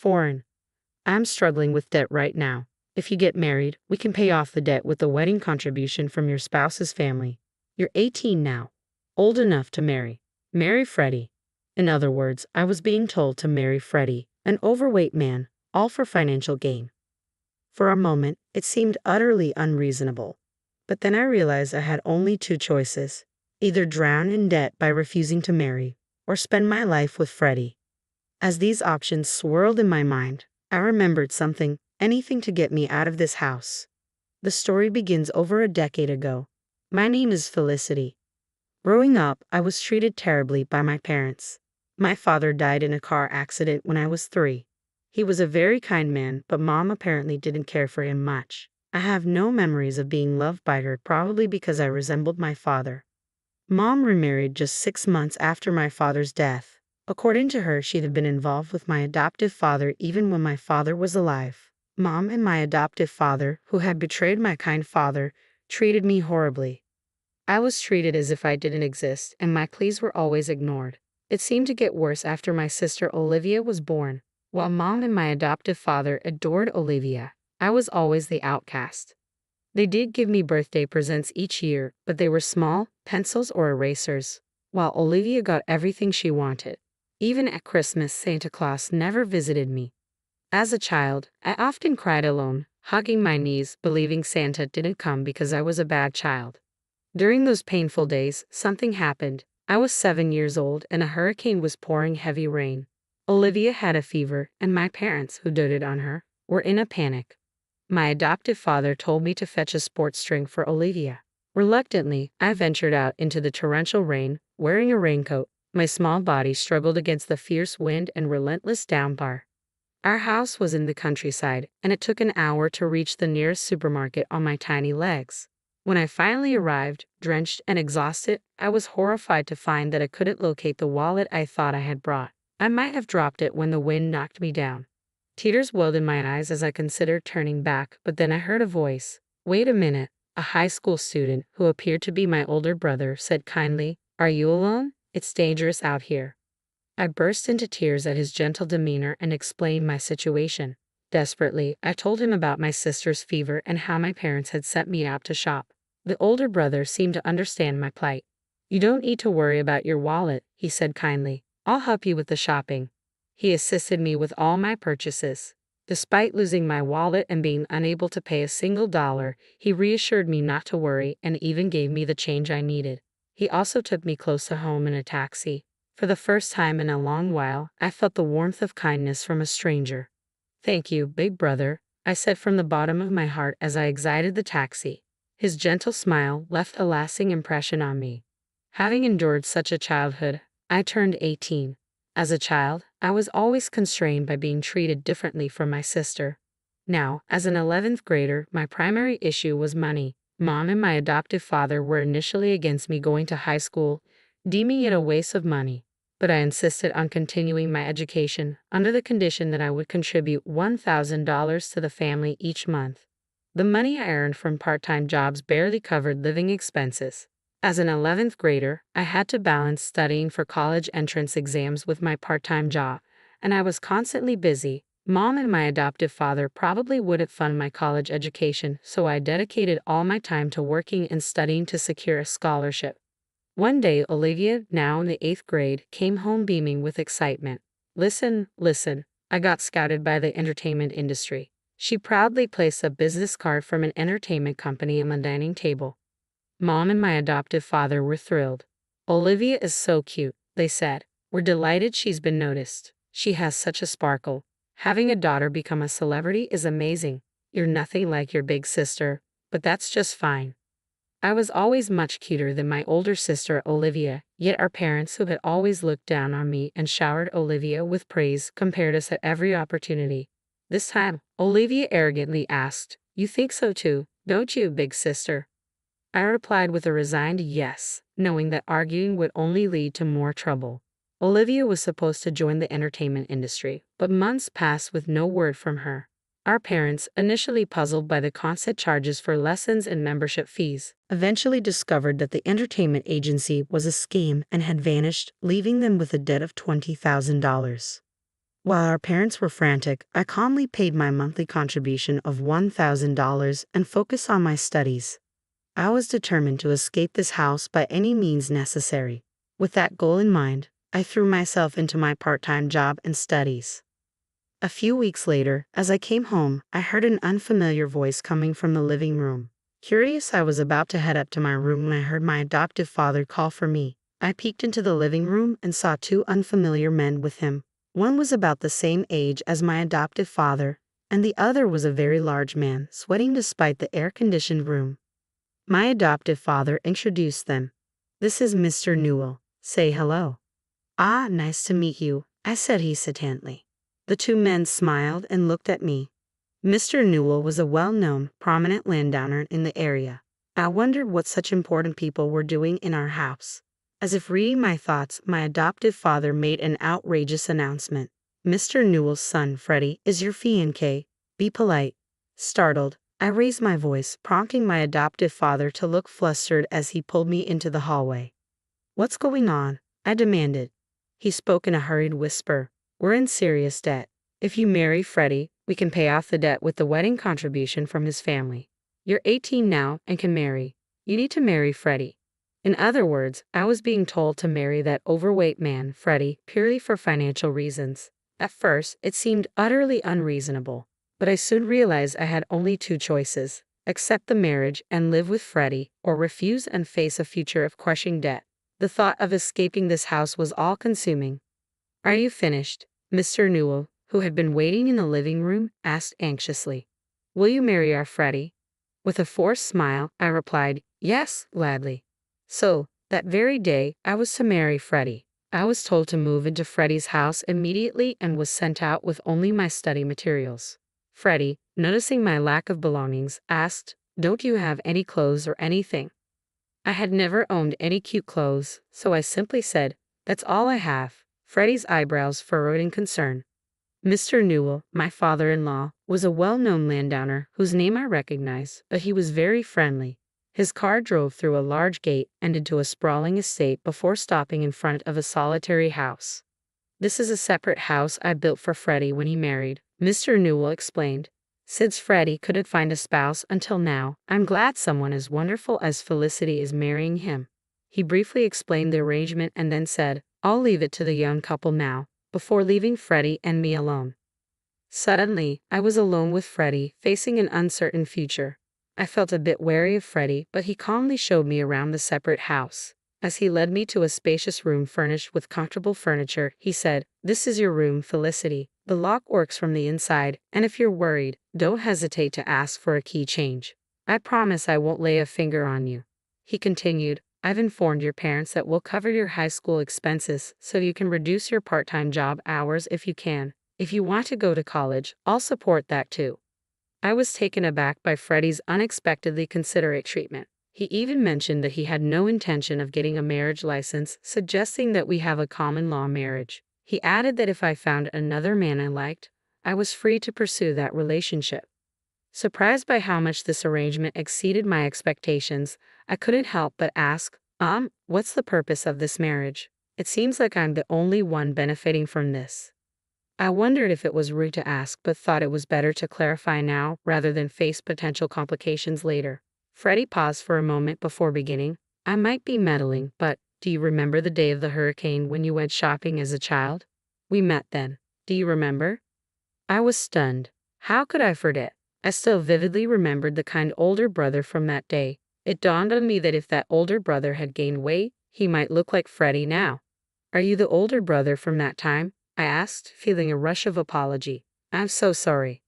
Foreign. I'm struggling with debt right now. If you get married, we can pay off the debt with the wedding contribution from your spouse's family. You're 18 now. Old enough to marry. Marry Freddie. In other words, I was being told to marry Freddie, an overweight man, all for financial gain. For a moment, it seemed utterly unreasonable. But then I realized I had only two choices: either drown in debt by refusing to marry, or spend my life with Freddie. As these options swirled in my mind, I remembered something: anything to get me out of this house. The story begins over a decade ago. My name is Felicity. Growing up, I was treated terribly by my parents. My father died in a car accident when I was 3. He was a very kind man, but Mom apparently didn't care for him much. I have no memories of being loved by her, probably because I resembled my father. Mom remarried just 6 months after my father's death. According to her, she'd have been involved with my adoptive father even when my father was alive. Mom and my adoptive father, who had betrayed my kind father, treated me horribly. I was treated as if I didn't exist, and my pleas were always ignored. It seemed to get worse after my sister Olivia was born. While Mom and my adoptive father adored Olivia, I was always the outcast. They did give me birthday presents each year, but they were small, pencils or erasers, while Olivia got everything she wanted. Even at Christmas, Santa Claus never visited me. As a child, I often cried alone, hugging my knees, believing Santa didn't come because I was a bad child. During those painful days, something happened. I was 7 years old and a hurricane was pouring heavy rain. Olivia had a fever, and my parents, who doted on her, were in a panic. My adoptive father told me to fetch a sports drink for Olivia. Reluctantly, I ventured out into the torrential rain, wearing a raincoat. My small body struggled against the fierce wind and relentless downpour. Our house was in the countryside, and it took an hour to reach the nearest supermarket on my tiny legs. When I finally arrived, drenched and exhausted, I was horrified to find that I couldn't locate the wallet I thought I had brought. I might have dropped it when the wind knocked me down. Tears welled in my eyes as I considered turning back, but then I heard a voice. "Wait a minute." A high school student, who appeared to be my older brother, said kindly, "Are you alone? It's dangerous out here." I burst into tears at his gentle demeanor and explained my situation. Desperately, I told him about my sister's fever and how my parents had sent me out to shop. The older brother seemed to understand my plight. "You don't need to worry about your wallet," he said kindly. "I'll help you with the shopping." He assisted me with all my purchases. Despite losing my wallet and being unable to pay a single dollar, he reassured me not to worry and even gave me the change I needed. He also took me close to home in a taxi. For the first time in a long while, I felt the warmth of kindness from a stranger. "Thank you, big brother," I said from the bottom of my heart as I exited the taxi. His gentle smile left a lasting impression on me. Having endured such a childhood, I turned 18. As a child, I was always constrained by being treated differently from my sister. Now, as an 11th grader, my primary issue was money. Mom and my adoptive father were initially against me going to high school, deeming it a waste of money. But I insisted on continuing my education under the condition that I would contribute $1,000 to the family each month. The money I earned from part-time jobs barely covered living expenses. As an 11th grader, I had to balance studying for college entrance exams with my part-time job, and I was constantly busy. Mom and my adoptive father probably wouldn't fund my college education, so I dedicated all my time to working and studying to secure a scholarship. One day, Olivia, now in the 8th grade, came home beaming with excitement. Listen, I got scouted by the entertainment industry." She proudly placed a business card from an entertainment company on the dining table. Mom and my adoptive father were thrilled. "Olivia is so cute," they said. "We're delighted she's been noticed. She has such a sparkle. Having a daughter become a celebrity is amazing. You're nothing like your big sister, but that's just fine." I was always much cuter than my older sister Olivia, yet our parents, who had always looked down on me and showered Olivia with praise, compared us at every opportunity. This time, Olivia arrogantly asked, "You think so too, don't you, big sister?" I replied with a resigned yes, knowing that arguing would only lead to more trouble. Olivia was supposed to join the entertainment industry, but months passed with no word from her. Our parents, initially puzzled by the constant charges for lessons and membership fees, eventually discovered that the entertainment agency was a scam and had vanished, leaving them with a debt of $20,000. While our parents were frantic, I calmly paid my monthly contribution of $1,000 and focused on my studies. I was determined to escape this house by any means necessary. With that goal in mind, I threw myself into my part-time job and studies. A few weeks later, as I came home, I heard an unfamiliar voice coming from the living room. Curious, I was about to head up to my room when I heard my adoptive father call for me. I peeked into the living room and saw two unfamiliar men with him. One was about the same age as my adoptive father, and the other was a very large man, sweating despite the air-conditioned room. My adoptive father introduced them. "This is Mr. Newell. Say hello." "Ah, nice to meet you," I said hesitantly. The two men smiled and looked at me. Mr. Newell was a well-known, prominent landowner in the area. I wondered what such important people were doing in our house. As if reading my thoughts, my adoptive father made an outrageous announcement. "Mr. Newell's son, Freddie, is your fiancé. Be polite." Startled, I raised my voice, prompting my adoptive father to look flustered as he pulled me into the hallway. "What's going on?" I demanded. He spoke in a hurried whisper. "We're in serious debt. If you marry Freddie, we can pay off the debt with the wedding contribution from his family. You're 18 now and can marry. You need to marry Freddie." In other words, I was being told to marry that overweight man, Freddie, purely for financial reasons. At first, it seemed utterly unreasonable, but I soon realized I had only two choices: accept the marriage and live with Freddie, or refuse and face a future of crushing debt. The thought of escaping this house was all-consuming. "Are you finished?" Mr. Newell, who had been waiting in the living room, asked anxiously. "Will you marry our Freddie?" With a forced smile, I replied, "Yes, gladly." So, that very day, I was to marry Freddie. I was told to move into Freddie's house immediately and was sent out with only my study materials. Freddie, noticing my lack of belongings, asked, "Don't you have any clothes or anything?" I had never owned any cute clothes, so I simply said, "That's all I have." Freddie's eyebrows furrowed in concern. Mr. Newell, my father-in-law, was a well-known landowner whose name I recognized, but he was very friendly. His car drove through a large gate and into a sprawling estate before stopping in front of a solitary house. "This is a separate house I built for Freddie when he married," Mr. Newell explained. "Since Freddie couldn't find a spouse until now, I'm glad someone as wonderful as Felicity is marrying him." He briefly explained the arrangement and then said, "I'll leave it to the young couple now," before leaving Freddie and me alone. Suddenly, I was alone with Freddie, facing an uncertain future. I felt a bit wary of Freddie, but he calmly showed me around the separate house. As he led me to a spacious room furnished with comfortable furniture, he said, "This is your room, Felicity. The lock works from the inside, and if you're worried, don't hesitate to ask for a key change. I promise I won't lay a finger on you." He continued, "I've informed your parents that we'll cover your high school expenses so you can reduce your part-time job hours if you can. If you want to go to college, I'll support that too." I was taken aback by Freddie's unexpectedly considerate treatment. He even mentioned that he had no intention of getting a marriage license, suggesting that we have a common-law marriage. He added that if I found another man I liked, I was free to pursue that relationship. Surprised by how much this arrangement exceeded my expectations, I couldn't help but ask, what's the purpose of this marriage? It seems like I'm the only one benefiting from this." I wondered if it was rude to ask, but thought it was better to clarify now rather than face potential complications later. Freddie paused for a moment before beginning. "I might be meddling, but do you remember the day of the hurricane when you went shopping as a child? We met then. Do you remember?" I was stunned. How could I forget? I still vividly remembered the kind older brother from that day. It dawned on me that if that older brother had gained weight, he might look like Freddie now. "Are you the older brother from that time?" I asked, feeling a rush of apology. "I'm so sorry.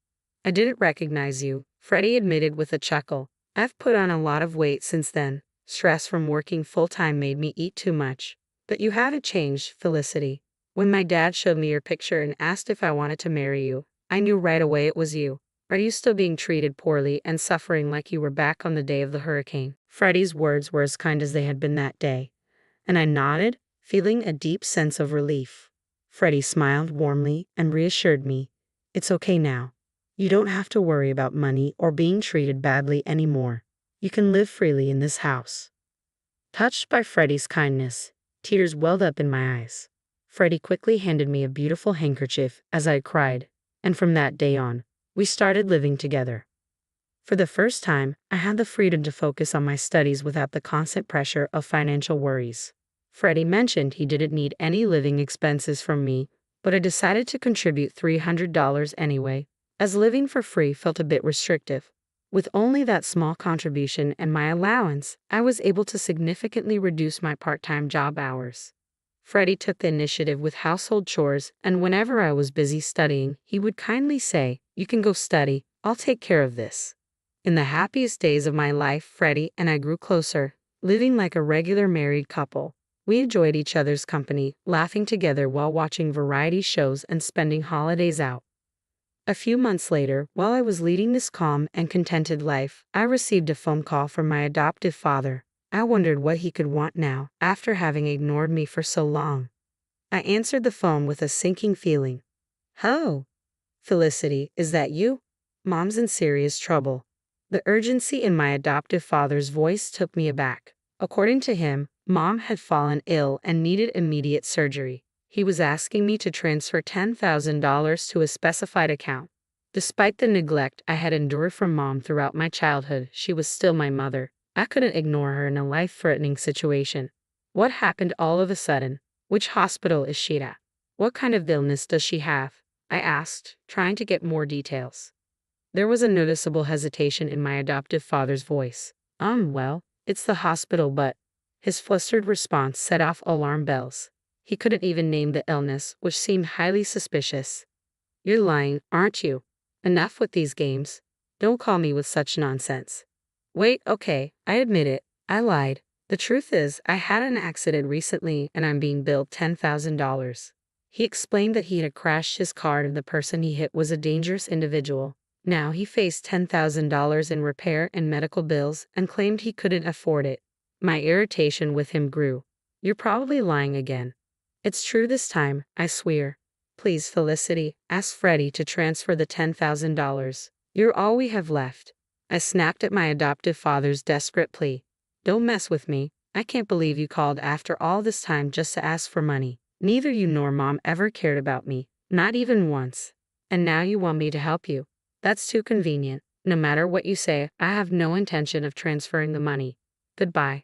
I didn't recognize you," Freddie admitted with a chuckle. "I've put on a lot of weight since then. Stress from working full-time made me eat too much. But you haven't changed, Felicity. When my dad showed me your picture and asked if I wanted to marry you, I knew right away it was you. Are you still being treated poorly and suffering like you were back on the day of the hurricane?" Freddie's words were as kind as they had been that day, and I nodded, feeling a deep sense of relief. Freddie smiled warmly and reassured me, "It's okay now. You don't have to worry about money or being treated badly anymore. You can live freely in this house." Touched by Freddie's kindness, tears welled up in my eyes. Freddie quickly handed me a beautiful handkerchief as I cried, and from that day on, we started living together. For the first time, I had the freedom to focus on my studies without the constant pressure of financial worries. Freddie mentioned he didn't need any living expenses from me, but I decided to contribute $300 anyway, as living for free felt a bit restrictive. With only that small contribution and my allowance, I was able to significantly reduce my part-time job hours. Freddie took the initiative with household chores, and whenever I was busy studying, he would kindly say, "You can go study, I'll take care of this." In the happiest days of my life, Freddie and I grew closer, living like a regular married couple. We enjoyed each other's company, laughing together while watching variety shows and spending holidays out. A few months later, while I was leading this calm and contented life, I received a phone call from my adoptive father. I wondered what he could want now, after having ignored me for so long. I answered the phone with a sinking feeling. "Hello, Felicity, is that you? Mom's in serious trouble." The urgency in my adoptive father's voice took me aback. According to him, Mom had fallen ill and needed immediate surgery. He was asking me to transfer $10,000 to a specified account. Despite the neglect I had endured from Mom throughout my childhood, she was still my mother. I couldn't ignore her in a life-threatening situation. What happened all of a sudden? Which hospital is she at? What kind of illness does she have? I asked, trying to get more details. There was a noticeable hesitation in my adoptive father's voice. Well, it's the hospital, but..." His flustered response set off alarm bells. He couldn't even name the illness, which seemed highly suspicious. "You're lying, aren't you? Enough with these games. Don't call me with such nonsense." "Wait, okay, I admit it. I lied. The truth is, I had an accident recently and I'm being billed $10,000. He explained that he had crashed his car and the person he hit was a dangerous individual. Now he faced $10,000 in repair and medical bills and claimed he couldn't afford it. My irritation with him grew. "You're probably lying again." "It's true this time, I swear. Please, Felicity, ask Freddie to transfer the $10,000. You're all we have left." I snapped at my adoptive father's desperate plea. "Don't mess with me. I can't believe you called after all this time just to ask for money. Neither you nor Mom ever cared about me, not even once. And now you want me to help you. That's too convenient. No matter what you say, I have no intention of transferring the money. Goodbye."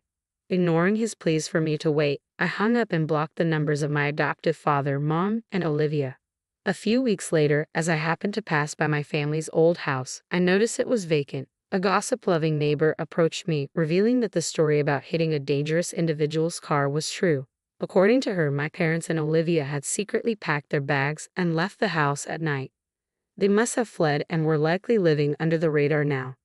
Ignoring his pleas for me to wait, I hung up and blocked the numbers of my adoptive father, Mom, and Olivia. A few weeks later, as I happened to pass by my family's old house, I noticed it was vacant. A gossip-loving neighbor approached me, revealing that the story about hitting a dangerous individual's car was true. According to her, my parents and Olivia had secretly packed their bags and left the house at night. They must have fled and were likely living under the radar now.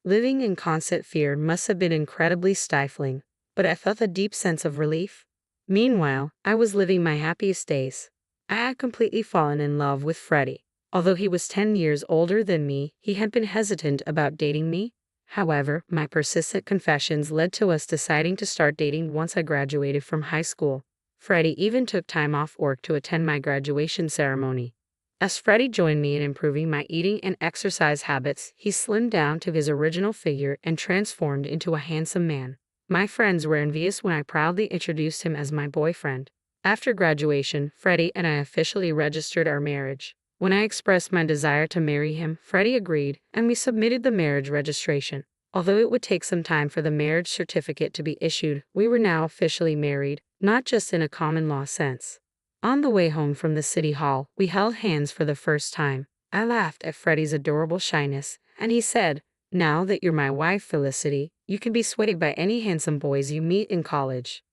Living in constant fear must have been incredibly stifling, but I felt a deep sense of relief. Meanwhile, I was living my happiest days. I had completely fallen in love with Freddie. Although he was 10 years older than me, he had been hesitant about dating me. However, my persistent confessions led to us deciding to start dating once I graduated from high school. Freddie even took time off work to attend my graduation ceremony. As Freddie joined me in improving my eating and exercise habits, he slimmed down to his original figure and transformed into a handsome man. My friends were envious when I proudly introduced him as my boyfriend. After graduation, Freddie and I officially registered our marriage. When I expressed my desire to marry him, Freddie agreed, and we submitted the marriage registration. Although it would take some time for the marriage certificate to be issued, we were now officially married, not just in a common law sense. On the way home from the city hall, we held hands for the first time. I laughed at Freddie's adorable shyness, and he said, "Now that you're my wife, Felicity, you can be swayed by any handsome boys you meet in college."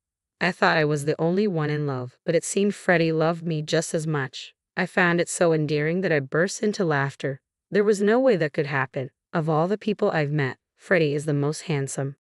I thought I was the only one in love, but it seemed Freddie loved me just as much. I found it so endearing that I burst into laughter. There was no way that could happen. Of all the people I've met, Freddie is the most handsome.